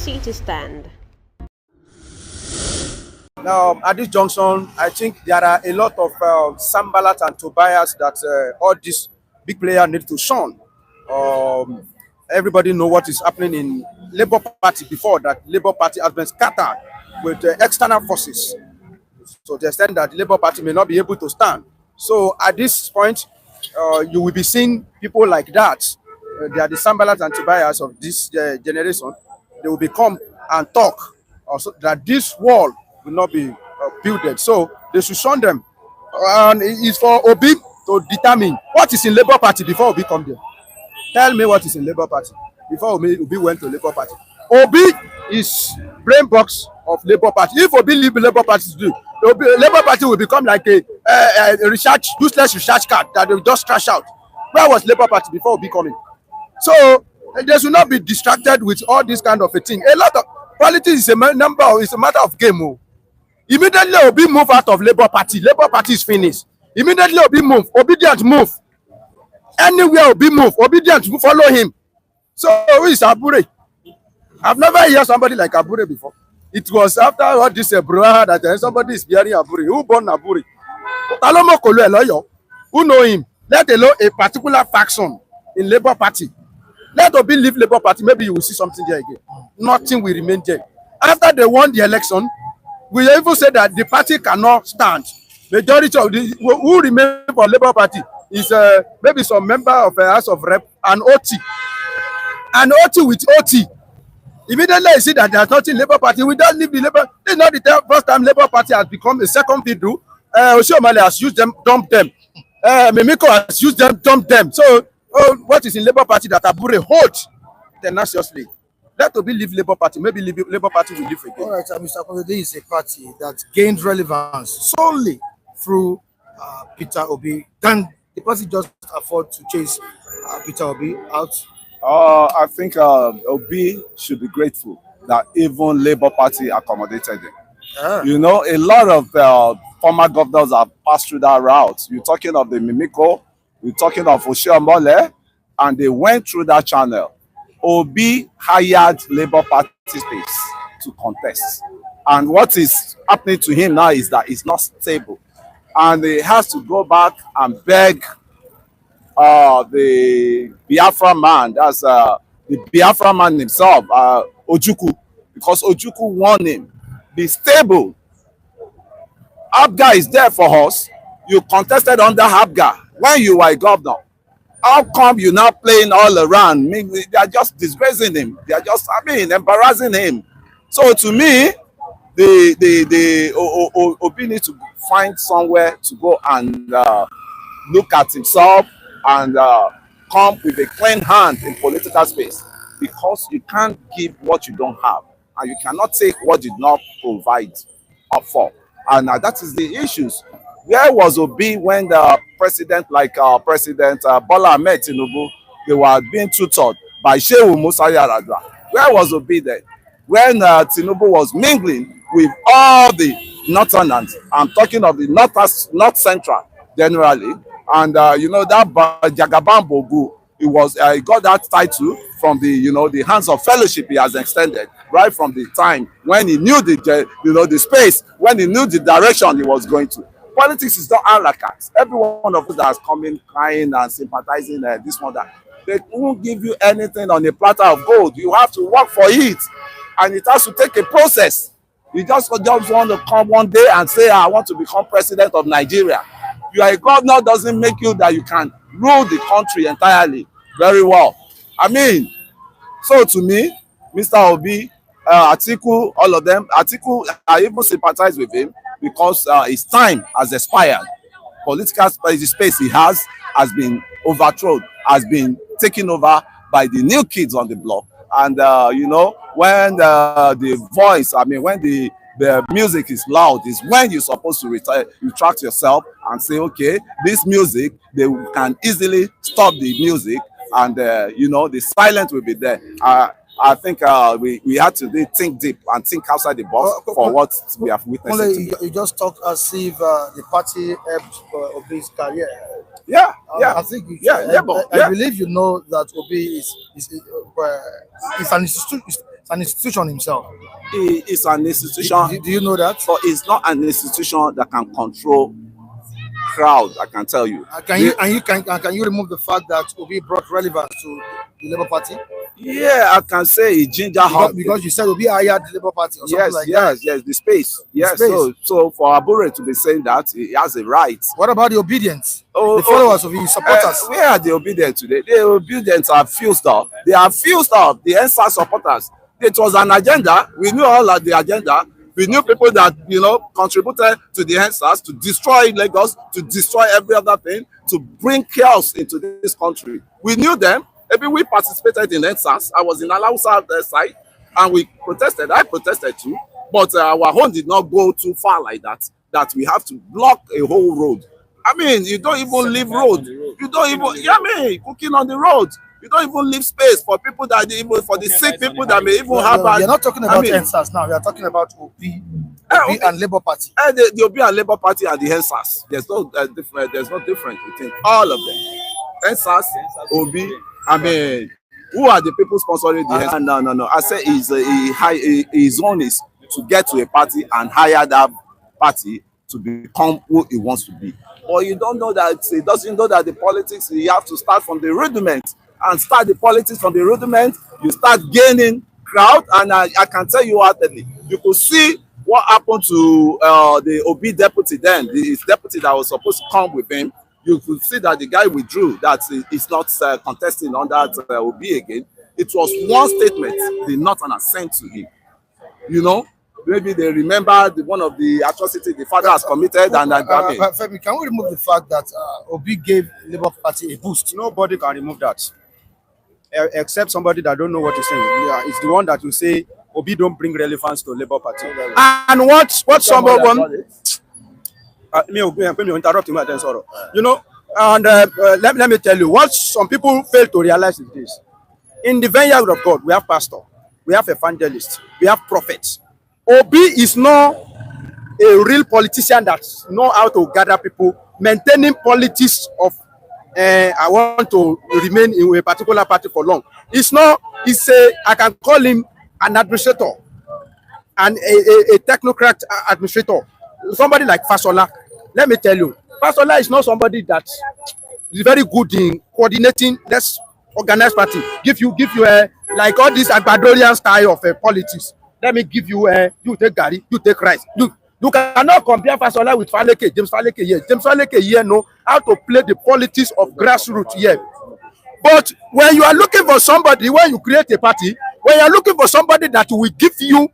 party to stand. Now, at this junction, I think there are a lot of Sambalat and Tobias that all these big players need to shun. Everybody know what is happening in Labour Party before that. Labour Party has been scattered with external forces. So to the extent that the Labour Party may not be able to stand. So at this point, you will be seeing people like that. They are the Sambalat and Tobias of this generation. They will become and talk also that this wall will not be builded. So they should shun them. And it's for Obi to determine what is in Labour Party before Obi come there. Tell me what is in Labour Party before Obi went to Labour Party. Obi is brain box of Labour Party. If Obi leave Labour Party to do, Labour Party will become like a useless research card that they will just trash out. Where was Labour Party before Obi coming? So they should not be distracted with all this kind of a thing. A lot of politics is a matter of game. Oh. Immediately Obi move out of Labour Party. Labour Party is finished. Immediately Obi move. Obedient move. Anywhere Obi move, obedient follow him. So who is Abure? I've never heard somebody like Abure before. It was after all this brouhaha that somebody is bearing Abure. Who born Abure? Talomo Kolo Eloyo. Who know him? Let alone a particular faction in Labour Party. Let Obi leave Labour Party. Maybe you will see something there again. Nothing will remain there. After they won the election, we even say that the party cannot stand. Majority of the who remain for Labour Party is maybe some member of a House of Rep and OT. And OT with OT. Immediately you see that there's nothing in Labour Party. We don't leave the Labour. This is not the first time Labour Party has become a second fiddle. Oshiomhole has used them, dumped them. Mimiko has used them, dumped them. So what is in Labour Party that Abure hold tenaciously? Let Obi leave Labour Party. Maybe Labour Party will leave again. All right, Mr. Kode is a party that gained relevance solely through Peter Obi. Can the party just afford to chase Peter Obi out? I think Obi should be grateful that even Labour Party accommodated him. You know, a lot of former governors have passed through that route. You're talking of the Mimiko, you're talking of Oshiomhole, and they went through that channel. Obi hired Labour Party space to contest. And what is happening to him now is that he's not stable. And he has to go back and beg the Biafra man, that's the Biafra man himself, Ojukwu, because Ojukwu warned him, be stable. Abga is there for us. You contested under Abga when you were a governor. How come you now playing all around? They are just disgracing him. They are just, embarrassing him. So to me, the Obi needs to find somewhere to go and look at himself and come with a clean hand in political space, because you can't give what you don't have, and you cannot take what you did not provide up for. And that is the issues. Where was Obi when the president, like President Bola Ahmed Tinubu, they were being tutored by Shehu Musa Yar'Adua? Where was Obi then? When Tinubu was mingling with all the northerners, I'm talking of the north central generally, and you know that Jagaban Bogu, he got that title from the hands of fellowship he has extended right from the time when he knew the space, when he knew the direction he was going to. Politics is not a la carte. Every one of us that has come in crying and sympathizing this one that they won't give you anything on a platter of gold. You have to work for it, and it has to take a process. You just want to come one day and say, I want to become president of Nigeria. You are a governor, doesn't make you that you can rule the country entirely very well. So to me, Mr. Obi, Atiku, all of them, Atiku, I even sympathize with him because his time has expired. Political space he has been overthrown, has been taken over by the new kids on the block. And when the voice, when the music is loud, is when you're supposed to retract yourself and say, okay, this music, they can easily stop the music, and the silence will be there. I think we had to think deep and think outside the box for what we have witnessed. You just talked as if the party helped Obi's career. Yeah. I think I believe you know that Obi is an It's an institution himself. He is an institution, Do you know that? but it's not an institution that can control crowd. I can tell you. Can you remove the fact that Obi brought relevance to the Labour Party? Yeah, I can say he ginger Because you said Obi hired the Labour Party or something yes, like yes, that. yes, the space. Yes, space. so for Abure to be saying that, he has a right. What about the obedience? Oh, The followers of his supporters. Where are the obedient today? The obedient are fused up. They are fused up. The NSAS supporters. It was an agenda. We knew all of the agenda. We knew people that contributed to the NSAS to destroy Lagos, to destroy every other thing, to bring chaos into this country. We knew them. Maybe we participated in NSAS. I was in Alausa side, and we protested. I protested too, but our own did not go too far like that. That we have to block a whole road. I mean, you don't even leave road. You don't even, cooking on the road. You don't even leave space for people that even for the sick people that may even have. You're not talking about NSAS now. We are talking about Obi and Labour Party. The Obi and Labour Party and the NSAS. There's no difference between all of them. NSAS, Obi. I mean, who are the people sponsoring the NSAS? No. I say his own is to get to a party and hire that party to become who he wants to be. Or you don't know that he doesn't know that the politics, you have to start from the rudiment and start the politics from the rudiment. You start gaining crowd, and I can tell you heartedly, you could see what happened to the Obi deputy then, his deputy that was supposed to come with him. You could see that the guy withdrew, that he's not contesting under Obi again. It was one statement, the northern sent to him. Maybe they remember one of the atrocities the father has committed, and Femi, can we remove the fact that Obi gave Labour Party a boost? Nobody can remove that, except somebody that don't know what he's saying. Yeah, it's the one that will say Obi don't bring relevance to Labour Party. And what someone me interrupt him then sorrow. And let me tell you what some people fail to realize is this: in the vineyard of God, we have pastor, we have evangelists, we have prophets. Obi is not a real politician that know how to gather people, maintaining politics of I want to remain in a particular party for long. I can call him an administrator and a technocrat administrator. Somebody like Fasola. Let me tell you, Fasola is not somebody that is very good in coordinating. Let's organize party. Give you like all this Agbadorian style of politics. Let me give you you take Gary, you take rice. You cannot compare Fasola with Faleke, James Faleke here. James Faleke here know how to play the politics of grassroots here. But when you are looking for somebody, when you create a party, when you are looking for somebody that will give you,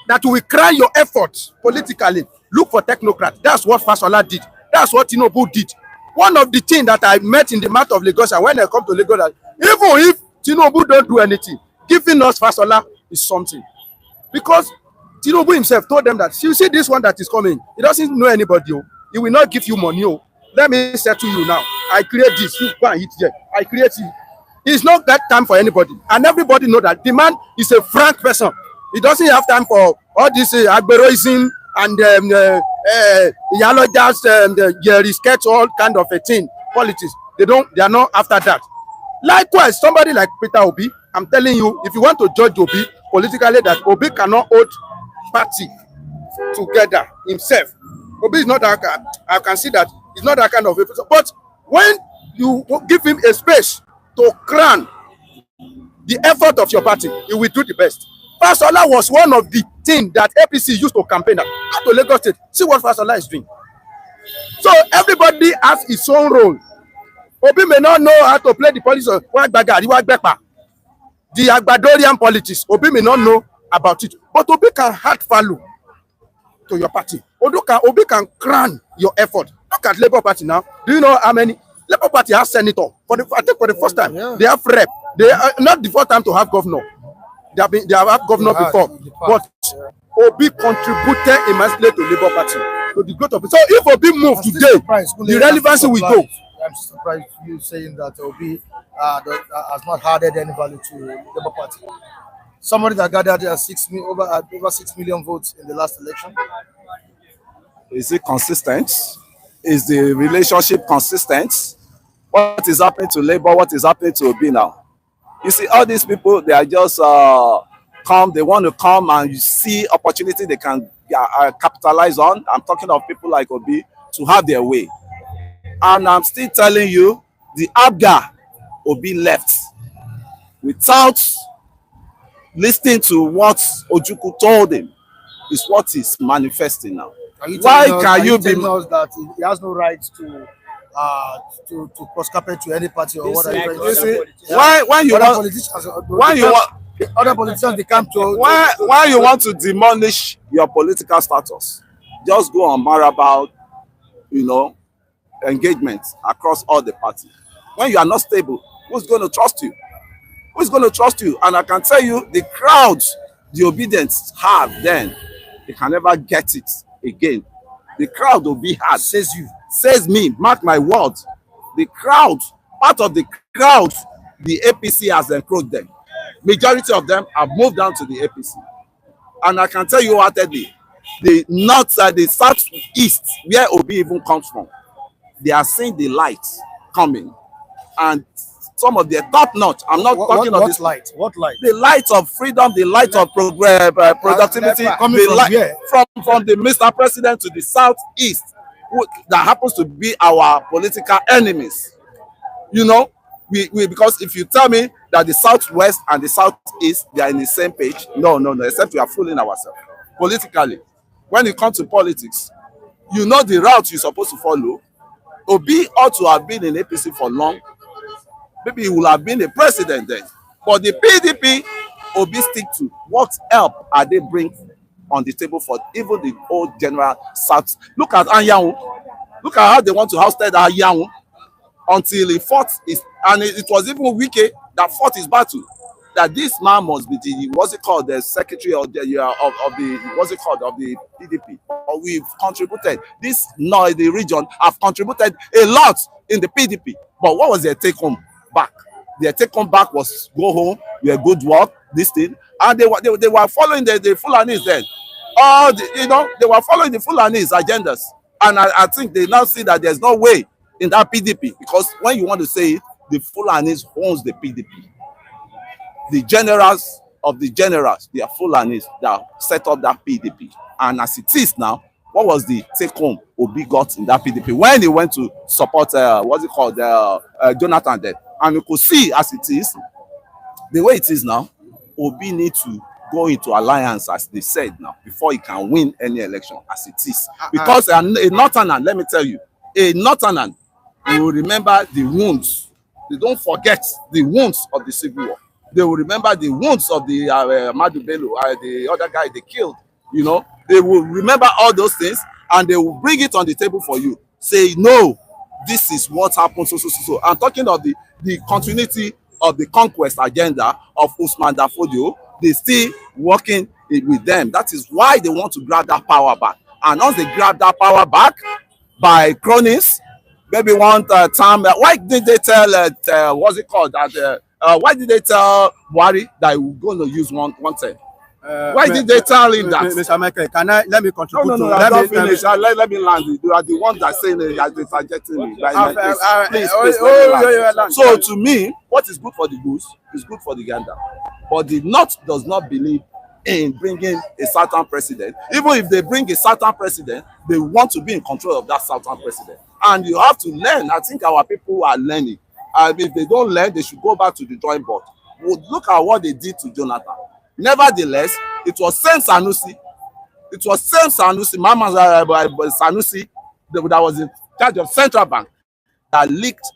that will crown your efforts politically, look for technocrats. That's what Fasola did. That's what Tinubu did. One of the things that I met in the mouth of Lagos, and when I come to Lagos, even if Tinubu don't do anything, giving us Fasola is something. Because Tinubu himself told them that, you see this one that is coming, he doesn't know anybody. He will not give you money. Let me settle you now. I create this. You go and eat there. I create it. It's not that time for anybody. And everybody know that the man is a frank person. He doesn't have time for all this agberoism and yalojas, the sketch, all kind of a thing. Politics. They are not after that. Likewise, somebody like Peter Obi, I'm telling you, if you want to judge Obi politically, that Obi cannot hold party together himself. Obi is not that. I can see that he's not that kind of a person. But when you give him a space to crown the effort of your party, he will do the best. Fasola was one of the things that APC used to campaign at. Go to Lagos State, see what Fasola is doing. So everybody has his own role. Obi may not know how to play the politics of the Agbadorian politics. Obi may not know about it, but Obi can add value to your party. Obi can crown your effort. Look at Labour Party now. Do you know how many? Labour Party has senator. I think for the first time, they have rep. They are not the first time to have governor. They have had governor before, but Obi contributed immensely to Labour Party, to the growth of it. So if Obi move today, the relevancy will go. I'm surprised you saying that Obi has not added any value to Labour Party. Somebody that gathered over 6 million votes in the last election. Is it consistent? Is the relationship consistent? What is happening to Labour? What is happening to Obi now? You see, all these people, they are just come, they want to come and you see opportunity they can capitalize on. I'm talking of people like Obi to have their way. And I'm still telling you, the Abga Obi left without listening to what Ojukwu told him is what is manifesting now. Why can you be telling us that he has no right to cross carpet to any party or whatever? Why you want other politicians they come to why you want to demolish your political status? Just go on Marabout, engagements across all the parties. When you are not stable, who's going to trust you? Who's going to trust you? And I can tell you, the crowds, the obedience have then, they can never get it again. The crowd will be hard. Says me, mark my words. The crowd, part of the crowd, the APC has encroached them. Majority of them have moved down to the APC. And I can tell you what the north, the southeast, where Obi even comes from, they are seeing the light coming. And some of their top notch, I'm not talking of this light. What light? The light of freedom, the light of productivity, coming from where? From the Mr. President to the southeast, that happens to be our political enemies. Because if you tell me that the southwest and the southeast, they are in the same page, no, except we are fooling ourselves. Politically, when it comes to politics, the route you're supposed to follow. Obi ought to have been in APC for long. Maybe he will have been a president then. But the PDP, Obi stick to what help are they bring on the table for even the old general South. Look at Anyanwu. Look at how they want to ousted Anyanwu until he fought and it was even Wike that fought his battle. That this man must be the secretary of the PDP. Or we've contributed. The region have contributed a lot in the PDP. But what was their take home back? Their take home back was go home, your good work, this thing, and they were following the Fulanis then. They were following the Fulanis agendas, and I think they now see that there's no way in that PDP, because when you want to say it, the Fulanis owns the PDP. The generals of the generals, they are Fulanis that set up that PDP. And as it is now, what was the take-home Obi got in that PDP when he went to support, Jonathan then? And you could see as it is, the way it is now, Obi needs to go into alliance, as they said now, before he can win any election, as it is. Because a Northerner, let me tell you, a Northerner will remember the wounds. They don't forget the wounds of the Civil War. They will remember the wounds of the Madu Bello, the other guy they killed. They will remember all those things and they will bring it on the table for you. Say, no, this is what happened, so. I'm talking of the continuity of the conquest agenda of Usman Dafodio. They still working with them. That is why they want to grab that power back. And once they grab that power back by cronies, maybe one time, why did they tell, why did they tell Buhari that we're going to use one thing? Why did they tell him that? Mr. Michael, let me contribute? No, let me finish. Let me land. You are the one that saying it as they suggesting me. Please, so to me, what is good for the goose is good for the gander. But the North does not believe in bringing a certain president. Even if they bring a certain president, they want to be in control of that certain president. And you have to learn. I think our people are learning. If they don't learn, they should go back to the drawing board. Look at what they did to Jonathan. Nevertheless, it was same Sanusi. Mama Sanusi, that was in charge of Central Bank, that leaked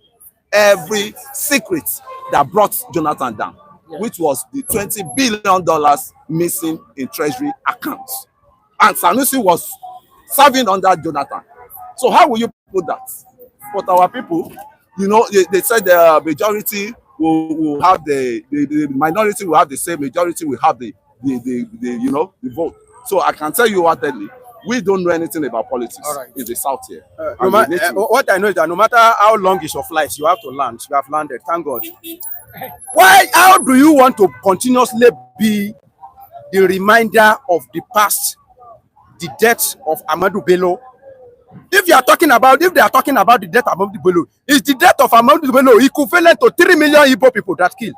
every secret that brought Jonathan down, which was the $20 billion missing in treasury accounts. And Sanusi was serving under Jonathan. So how will you put that? But our people, they said the majority will have the minority will have the same, majority will have the vote. So I can tell you what, we don't know anything about politics in the South here. What I know is that no matter how long is your flight, you have to land. You have landed, thank God. How do you want to continuously be the reminder of the past, the death of Amadou Bello? If they are talking about the death of Amadou Bello, is the death of Amadou Bello equivalent to 3 million Igbo people that killed?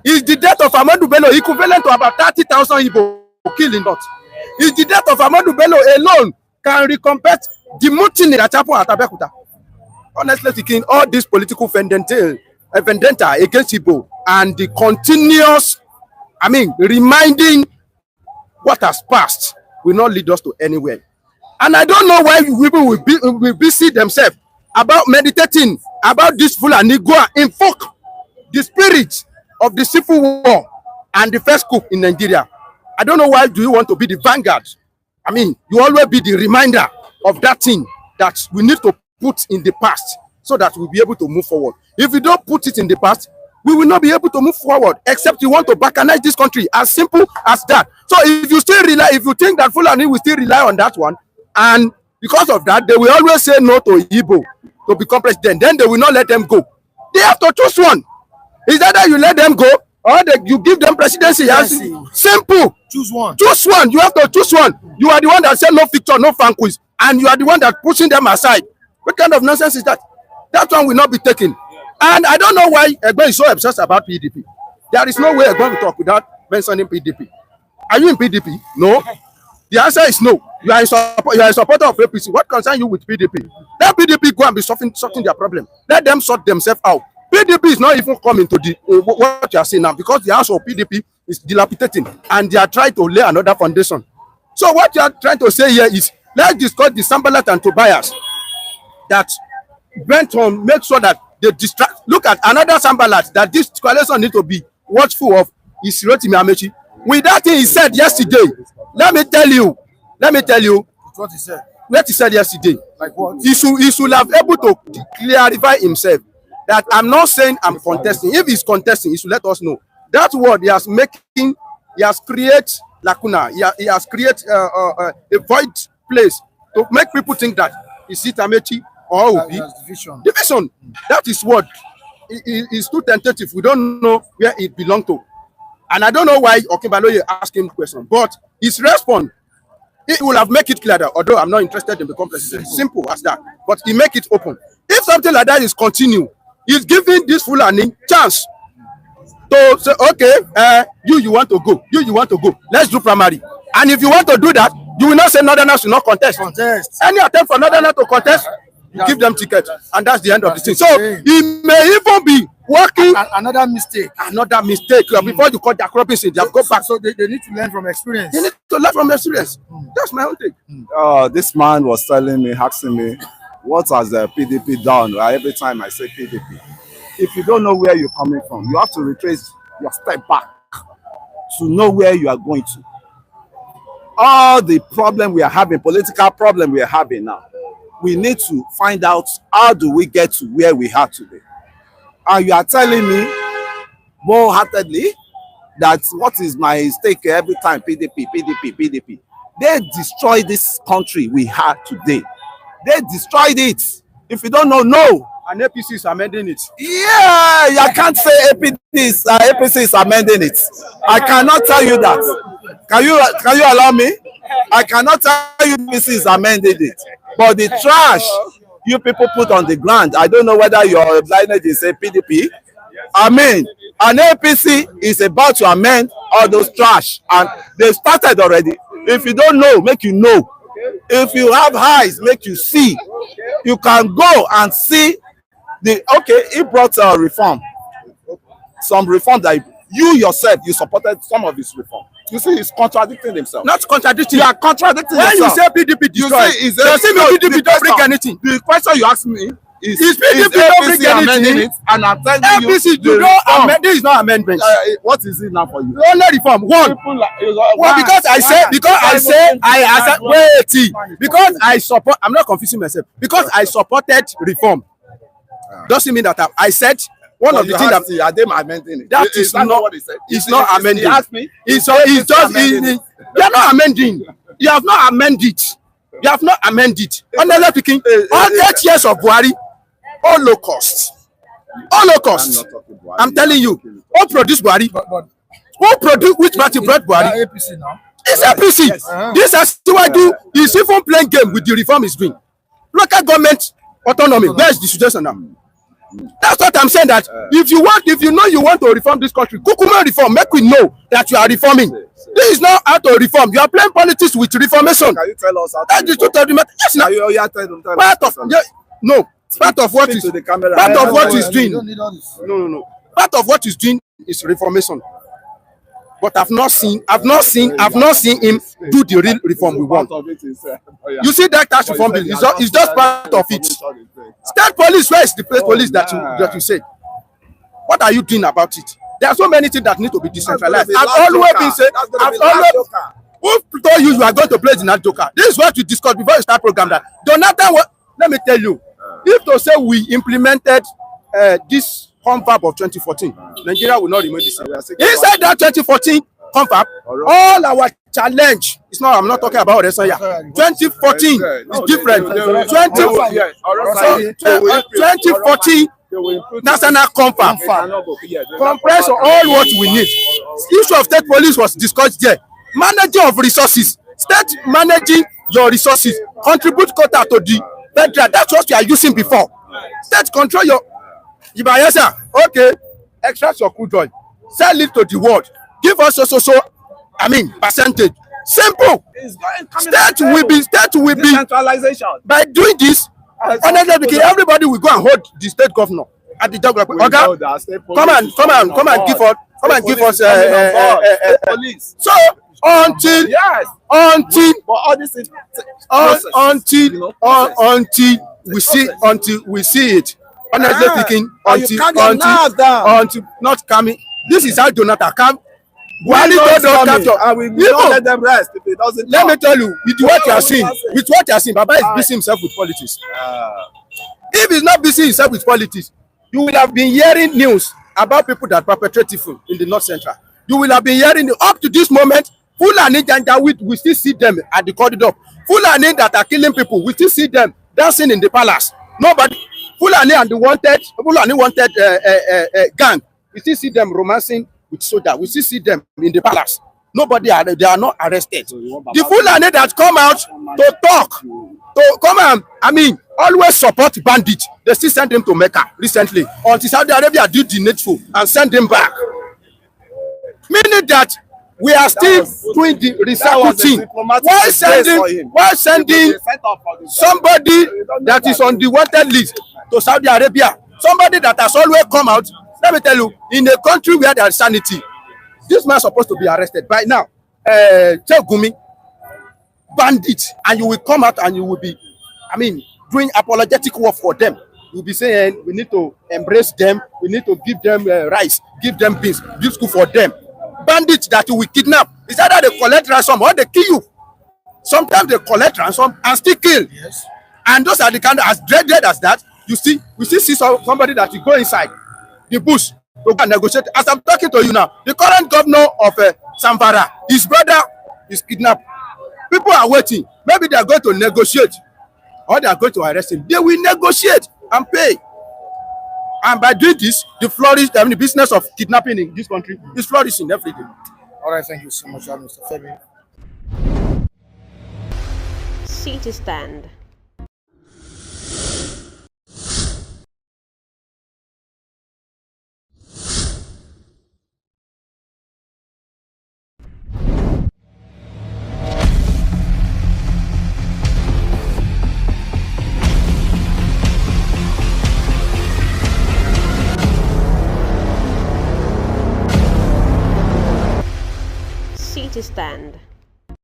Is the death of Ahmadu Bello equivalent to about 30,000 Igbo killed in North? Is the death of Ahmadu Bello alone can recompense the mutiny that happened at Abeokuta? Honestly speaking, all this political vendetta against Igbo and the continuous, reminding what has passed will not lead us to anywhere. And I don't know why people will busy themselves about meditating about this Fulani go and invoke the spirit of the civil war and the first coup in Nigeria. I don't know why do you want to be the vanguard. You always be the reminder of that thing that we need to put in the past so that we'll be able to move forward. If we don't put it in the past, we will not be able to move forward, except you want to balkanize this country. As simple as that. So if you think that Fulani will still rely on that one, and because of that, they will always say no to Igbo to become president, then they will not let them go. They have to choose one. Is that you let them go, or you give them presidency? Yes. Simple. Choose one. Choose one. You have to choose one. You are the one that said no picture, no fan quiz, and you are the one that pushing them aside. What kind of nonsense is that? That one will not be taken. And I don't know why Egbe is so obsessed about PDP. There is no way Egbe will talk without mentioning PDP. Are you in PDP? No. The answer is no. You are a supporter of APC. What concerns you with PDP? Let PDP go and be sorting their problem. Let them sort themselves out. PDP is not even coming to the what you are saying now, because the house of PDP is dilapidating and they are trying to lay another foundation. So what you are trying to say here is, let's discuss the Sambalat and Tobias that went on, make sure that they distract. Look at another Sambalat that this coalition need to be watchful of is Rotimi Amechi. With that thing he said yesterday, let me tell you What he said. what he said yesterday. Like what? He should have able to clarify himself that I'm not saying I'm contesting. If he's contesting, he should let us know. That word he has created lacuna. He has created a void place to make people think that is it Amechi or Obi. Division. That is what is too tentative. We don't know where it belongs to. And I don't know why Okinbaloye asked him question, but his response, it will have make it clear that although I'm not interested in becoming president, simple as that. But he make it open. If something like that is continue, he's giving this Fulani chance to say, okay, you want to go, you want to go. Let's do primary. And if you want to do that, you will not say Northerners will not contest. Any attempt for Northerners to contest, you give them ticket, and that's the end of the thing. So he may even be working another mistake. Before you cut their cropping seed, they have go back. So they need to learn from experience. They need to learn from experience. That's my own thing. This man was telling me, asking me, what has the PDP done? Every time I say PDP, if you don't know where you're coming from, you have to retrace your step back to know where you are going to. All the problem we are having, political problem we are having now, we need to find out how do we get to where we are today. And you are telling me wholeheartedly that what is my stake every time PDP. They destroyed this country we have today. They destroyed it. If you don't know, no. And APC is amending it. Yeah, I can't say APC is amending it. I cannot tell you that. Can you allow me? I cannot tell you APC is amending it. But the trash you people put on the ground, I don't know whether your lineage is a PDP. An APC is about to amend all those trash, and they started already. If you don't know, make you know. If you have eyes, make you see. You can go and see he brought a reform. Some reform that you yourself, you supported some of his reform. You see, he's contradicting himself. Not contradicting. You are contradicting when yourself. When you say PDP destroy, you say PDP don't bring anything. The question you ask me is PDP don't bring anything. It, and I'm telling APC, you don't amend. This is not amendment. What is it now for you? Only reform. One, because I support. I'm not confusing myself. Because I supported reform, doesn't mean that I said. One of the things that are they amending it? That is not what he said. It's not amending. He asked me. It's just you are not amending. You have not amended. You have not amended. Honestly speaking, 100 years of Buhari, Holocaust. I'm telling you, who produced Buhari? Who produced which party brought Buhari? APC now. It's APC. Yes. This has to do. He's even playing game with the reform he's doing. Local government autonomy. Where is the situation now? That's what I'm saying. That if you know you want to reform this country, kukuma reform. Make we know that you are reforming. This is not how to reform. You are playing politics with reformation. Can you tell us how to That's the truth of the matter. Yes, now. Part of no. Part of what is doing. No. Part of what is doing is reformation. But I've not seen him do the real reform we want. You see that tax reform bill is just part of it. State police, where is the state police that you said? What are you doing about it? There are so many things that need to be decentralized. I've always been saying, who told you are going to play the night joker? This is what you discussed before you start program. That Jonathan, let me tell you, if to say we implemented this confab of 2014, Nigeria will not remain the same. Inside that 2014 confab, all our challenge, I'm not talking about Resanya. 2014 is different. 2014 national confab compress all what we need. Issue of state police was discussed there. Managing of resources, state managing your resources, contribute quota to the federal. That's what we are using before. State control your. Okay, extract your crude oil, sell it to the world, give us percentage. Simple. State will be Decentralization. by doing this. Honestly, everybody will go and hold the state governor at the geography. Okay, come and give us police. So until we see it. Honestly speaking, until not coming. This is how Jonathan come. Why don't capture? And we will not let them rest if it doesn't. Let me tell you, with what you are seeing, Baba is busy himself with politics. If he's not busy himself with politics, you will have been hearing news about people that perpetrate evil in the North Central. You will have been hearing up to this moment. Fulani Janjaweed, we still see them at the corridor. Fulani that are killing people, we still see them dancing in the palace. Nobody. Fulani and the wanted gang, we still see them romancing with soldiers. We still see them in the palace. They are not arrested. The Fulani that come out to talk, to come and, always support bandits. They still send them to Mecca recently until Saudi Arabia did the needful and send them back. Meaning that we are still doing the recycling. Why sending somebody that is on the wanted list to Saudi Arabia? Somebody that has always come out. Let me tell you, in a country where there is sanity, this man is supposed to be arrested. By now, Gumi, bandits, and you will come out and you will be, doing apologetic work for them. You will be saying, we need to embrace them, we need to give them rice, give them beans, do school for them. Bandits that you will kidnap, is either they collect ransom or they kill you. Sometimes they collect ransom and still kill. Yes. And those are the kind of, as dreaded as that, we still see somebody that will go inside the bush to go and negotiate. As I'm talking to you now, the current governor of Zamfara, his brother is kidnapped. People are waiting. Maybe they are going to negotiate or they are going to arrest him. They will negotiate and pay. And by doing this, the business of kidnapping in this country is flourishing every day. All right, thank you so much, Mr. Femi. City Stand. Stand.